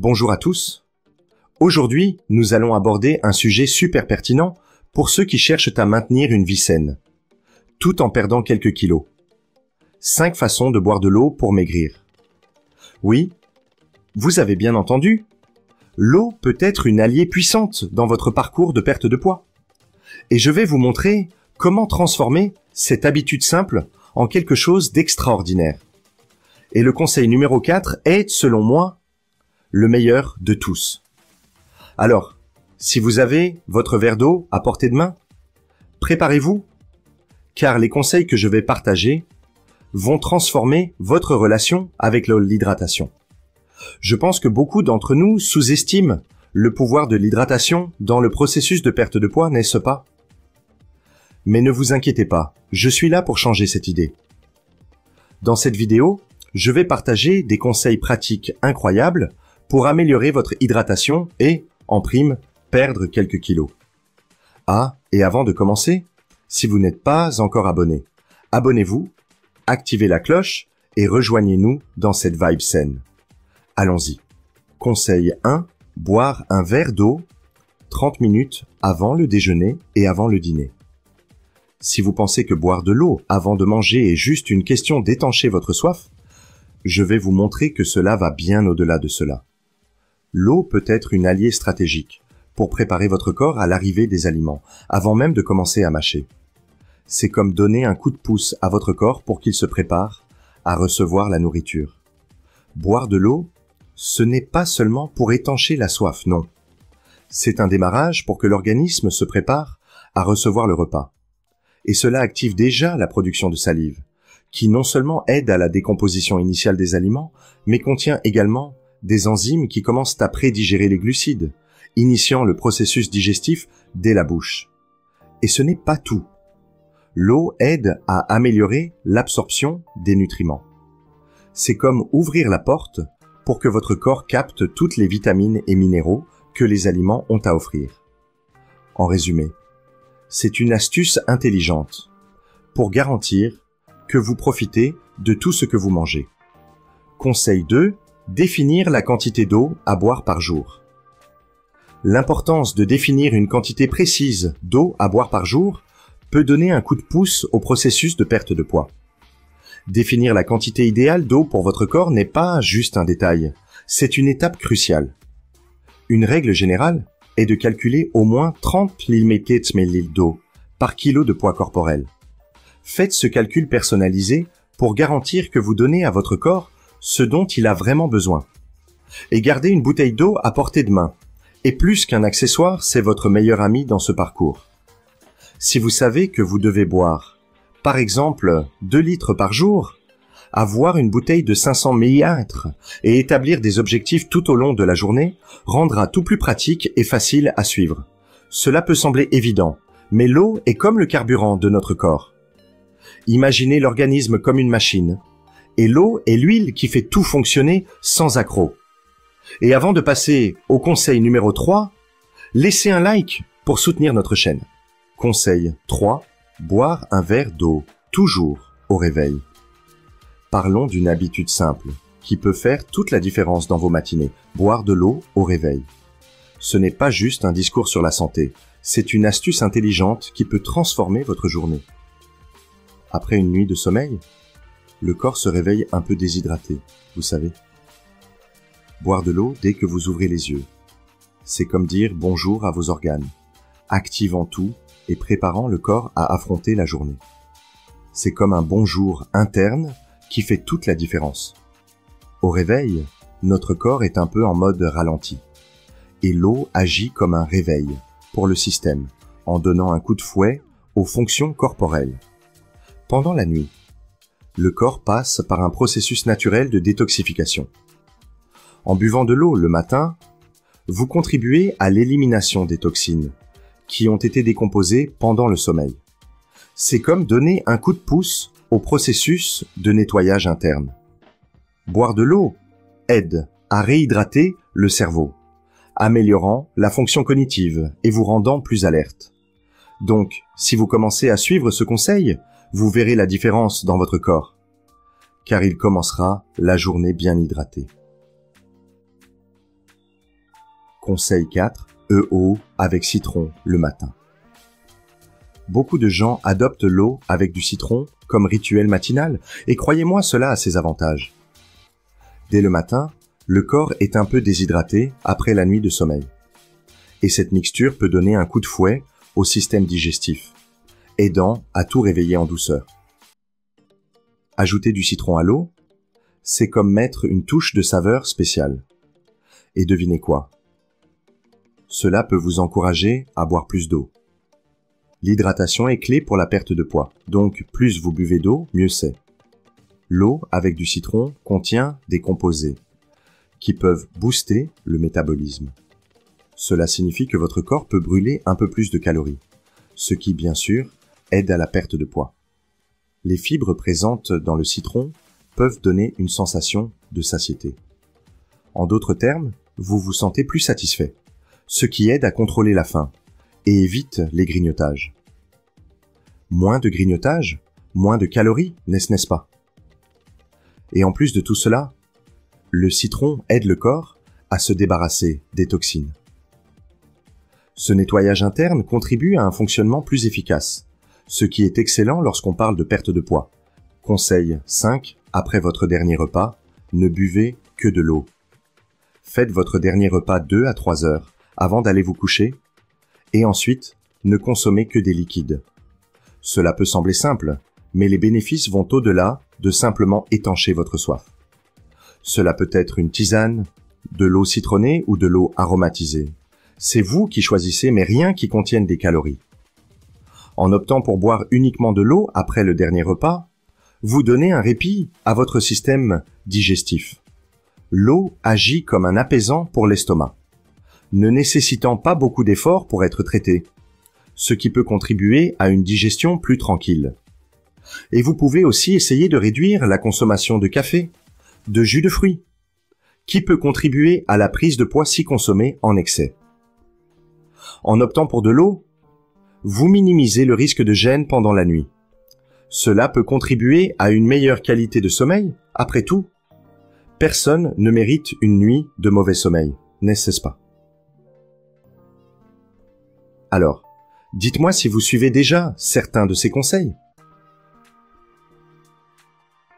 Bonjour à tous. Aujourd'hui, nous allons aborder un sujet super pertinent pour ceux qui cherchent à maintenir une vie saine, tout en perdant quelques kilos. 5 façons de boire de l'eau pour maigrir. Oui, vous avez bien entendu, l'eau peut être une alliée puissante dans votre parcours de perte de poids. Et je vais vous montrer comment transformer cette habitude simple en quelque chose d'extraordinaire. Et le conseil numéro 4 est, selon moi, le meilleur de tous. Alors, si vous avez votre verre d'eau à portée de main, préparez-vous, car les conseils que je vais partager vont transformer votre relation avec l'hydratation. Je pense que beaucoup d'entre nous sous-estiment le pouvoir de l'hydratation dans le processus de perte de poids, n'est-ce pas? Mais ne vous inquiétez pas, je suis là pour changer cette idée. Dans cette vidéo, je vais partager des conseils pratiques incroyables pour améliorer votre hydratation et, en prime, perdre quelques kilos. Ah, et avant de commencer, si vous n'êtes pas encore abonné, abonnez-vous, activez la cloche et rejoignez-nous dans cette vibe saine. Allons-y. Conseil 1, boire un verre d'eau 30 minutes avant le déjeuner et avant le dîner. Si vous pensez que boire de l'eau avant de manger est juste une question d'étancher votre soif, je vais vous montrer que cela va bien au-delà de cela. L'eau peut être une alliée stratégique pour préparer votre corps à l'arrivée des aliments, avant même de commencer à mâcher. C'est comme donner un coup de pouce à votre corps pour qu'il se prépare à recevoir la nourriture. Boire de l'eau, ce n'est pas seulement pour étancher la soif, non. C'est un démarrage pour que l'organisme se prépare à recevoir le repas. Et cela active déjà la production de salive, qui non seulement aide à la décomposition initiale des aliments, mais contient également des enzymes qui commencent à prédigérer les glucides, initiant le processus digestif dès la bouche. Et ce n'est pas tout. L'eau aide à améliorer l'absorption des nutriments. C'est comme ouvrir la porte pour que votre corps capte toutes les vitamines et minéraux que les aliments ont à offrir. En résumé, c'est une astuce intelligente pour garantir que vous profitez de tout ce que vous mangez. Conseil 2, définir la quantité d'eau à boire par jour. L'importance de définir une quantité précise d'eau à boire par jour peut donner un coup de pouce au processus de perte de poids. Définir la quantité idéale d'eau pour votre corps n'est pas juste un détail, c'est une étape cruciale. Une règle générale est de calculer au moins 30 ml d'eau par kilo de poids corporel. Faites ce calcul personnalisé pour garantir que vous donnez à votre corps ce dont il a vraiment besoin. Et gardez une bouteille d'eau à portée de main. Et plus qu'un accessoire, c'est votre meilleur ami dans ce parcours. Si vous savez que vous devez boire, par exemple, 2 litres par jour, avoir une bouteille de 500 ml et établir des objectifs tout au long de la journée rendra tout plus pratique et facile à suivre. Cela peut sembler évident, mais l'eau est comme le carburant de notre corps. Imaginez l'organisme comme une machine, et l'eau est l'huile qui fait tout fonctionner sans accroc. Et avant de passer au conseil numéro 3, laissez un like pour soutenir notre chaîne. Conseil 3, boire un verre d'eau, toujours au réveil. Parlons d'une habitude simple, qui peut faire toute la différence dans vos matinées, boire de l'eau au réveil. Ce n'est pas juste un discours sur la santé, c'est une astuce intelligente qui peut transformer votre journée. Après une nuit de sommeil, le corps se réveille un peu déshydraté, vous savez. Boire de l'eau dès que vous ouvrez les yeux. C'est comme dire bonjour à vos organes, activant tout et préparant le corps à affronter la journée. C'est comme un bonjour interne qui fait toute la différence. Au réveil, notre corps est un peu en mode ralenti. Et l'eau agit comme un réveil pour le système, en donnant un coup de fouet aux fonctions corporelles. Pendant la nuit, le corps passe par un processus naturel de détoxification. En buvant de l'eau le matin, vous contribuez à l'élimination des toxines qui ont été décomposées pendant le sommeil. C'est comme donner un coup de pouce au processus de nettoyage interne. Boire de l'eau aide à réhydrater le cerveau, améliorant la fonction cognitive et vous rendant plus alerte. Donc, si vous commencez à suivre ce conseil, vous verrez la différence dans votre corps, car il commencera la journée bien hydraté. Conseil 4, EO avec citron le matin. Beaucoup de gens adoptent l'eau avec du citron comme rituel matinal, et croyez-moi, cela a ses avantages. Dès le matin, le corps est un peu déshydraté après la nuit de sommeil. Et cette mixture peut donner un coup de fouet au système digestif, aidant à tout réveiller en douceur. Ajouter du citron à l'eau, c'est comme mettre une touche de saveur spéciale. Et devinez quoi? Cela peut vous encourager à boire plus d'eau. L'hydratation est clé pour la perte de poids, donc plus vous buvez d'eau, mieux c'est. L'eau avec du citron contient des composés qui peuvent booster le métabolisme. Cela signifie que votre corps peut brûler un peu plus de calories, ce qui, bien sûr, aide à la perte de poids. Les fibres présentes dans le citron peuvent donner une sensation de satiété. En d'autres termes, vous vous sentez plus satisfait, ce qui aide à contrôler la faim et évite les grignotages. Moins de grignotages, moins de calories, n'est-ce pas? Et en plus de tout cela, le citron aide le corps à se débarrasser des toxines. Ce nettoyage interne contribue à un fonctionnement plus efficace, ce qui est excellent lorsqu'on parle de perte de poids. Conseil 5, après votre dernier repas, ne buvez que de l'eau. Faites votre dernier repas 2 à 3 heures avant d'aller vous coucher, et ensuite, ne consommez que des liquides. Cela peut sembler simple, mais les bénéfices vont au-delà de simplement étancher votre soif. Cela peut être une tisane, de l'eau citronnée ou de l'eau aromatisée. C'est vous qui choisissez, mais rien qui contienne des calories. En optant pour boire uniquement de l'eau après le dernier repas, vous donnez un répit à votre système digestif. L'eau agit comme un apaisant pour l'estomac, ne nécessitant pas beaucoup d'efforts pour être traité, ce qui peut contribuer à une digestion plus tranquille. Et vous pouvez aussi essayer de réduire la consommation de café, de jus de fruits, qui peut contribuer à la prise de poids si consommée en excès. En optant pour de l'eau, vous minimisez le risque de gêne pendant la nuit. Cela peut contribuer à une meilleure qualité de sommeil. Après tout, personne ne mérite une nuit de mauvais sommeil, n'est-ce pas? Alors, dites-moi si vous suivez déjà certains de ces conseils.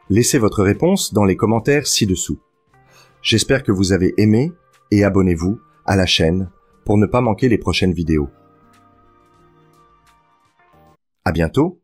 Laissez votre réponse dans les commentaires ci-dessous. J'espère que vous avez aimé et abonnez-vous à la chaîne pour ne pas manquer les prochaines vidéos. À bientôt